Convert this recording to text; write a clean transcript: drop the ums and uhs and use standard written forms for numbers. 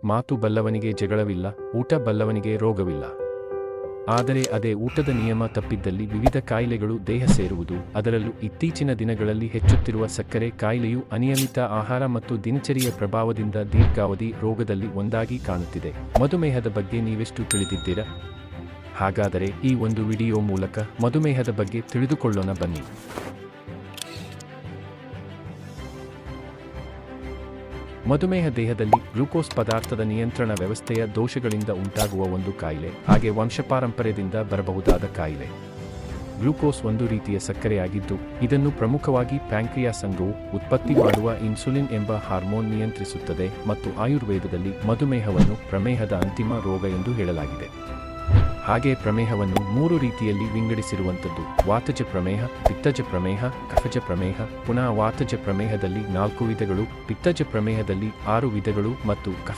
ಮಾತು ಬಲ್ಲವನಿಗೆ ಜಗಳವಿಲ್ಲ, ಊಟ ಬಲ್ಲವನಿಗೆ ರೋಗವಿಲ್ಲ. ಆದರೆ ಅದೇ ಊಟದ ನಿಯಮ ತಪ್ಪಿದ್ದಲ್ಲಿ ವಿವಿಧ ಕಾಯಿಲೆಗಳು ದೇಹ ಸೇರುವುದು, ಅದರಲ್ಲೂ ಇತ್ತೀಚಿನ ದಿನಗಳಲ್ಲಿ ಹೆಚ್ಚುತ್ತಿರುವ ಸಕ್ಕರೆ ಕಾಯಿಲೆಯು ಅನಿಯಮಿತ ಆಹಾರ ಮತ್ತು ದಿನಚರಿಯ ಪ್ರಭಾವದಿಂದ ದೀರ್ಘಾವಧಿ ರೋಗದಲ್ಲಿ ಒಂದಾಗಿ ಕಾಣುತ್ತಿದೆ. ಮಧುಮೇಹದ ಬಗ್ಗೆ ನೀವೆಷ್ಟು ತಿಳಿದಿದ್ದೀರಾ? ಹಾಗಾದರೆ ಈ ಒಂದು ವಿಡಿಯೋ ಮೂಲಕ ಮಧುಮೇಹದ ಬಗ್ಗೆ ತಿಳಿದುಕೊಳ್ಳೋಣ ಬನ್ನಿ. ಮಧುಮೇಹ ದೇಹದಲ್ಲಿ ಗ್ಲೂಕೋಸ್ ಪದಾರ್ಥದ ನಿಯಂತ್ರಣ ವ್ಯವಸ್ಥೆಯ ದೋಷಗಳಿಂದ ಉಂಟಾಗುವ ಒಂದು ಕಾಯಿಲೆ, ಹಾಗೆ ವಂಶಪಾರಂಪರ್ಯದಿಂದ ಬರಬಹುದಾದ ಕಾಯಿಲೆ. ಗ್ಲೂಕೋಸ್ ಒಂದು ರೀತಿಯ ಸಕ್ಕರೆಯಾಗಿದ್ದು, ಇದನ್ನು ಪ್ರಮುಖವಾಗಿ ಪ್ಯಾಂಕ್ರಿಯಾಸ್ ಅಂಗವು ಉತ್ಪತ್ತಿ ಮಾಡುವ ಇನ್ಸುಲಿನ್ ಎಂಬ ಹಾರ್ಮೋನ್ ನಿಯಂತ್ರಿಸುತ್ತದೆ ಮತ್ತು ಆಯುರ್ವೇದದಲ್ಲಿ ಮಧುಮೇಹವನ್ನು ಪ್ರಮೇಹದ ಅಂತಿಮ ರೋಗ ಎಂದು ಹೇಳಲಾಗಿದೆ. ಹಾಗೆ ಪ್ರಮೇಹವನ್ನು 3 ರೀತಿಯಲ್ಲಿ ವಿಂಗಡಿಸಿರುವಂಥದ್ದು: ವಾತಜ ಪ್ರಮೇಹ, ಪಿತ್ತಜ ಪ್ರಮೇಹ, ಕಫಜ ಪ್ರಮೇಹ. ಪುನಃ ವಾತಜ ಪ್ರಮೇಹದಲ್ಲಿ 4 ವಿಧಗಳು, ಪಿತ್ತಜ ಪ್ರಮೇಹದಲ್ಲಿ 6 ವಿಧಗಳು ಮತ್ತು ಕಫ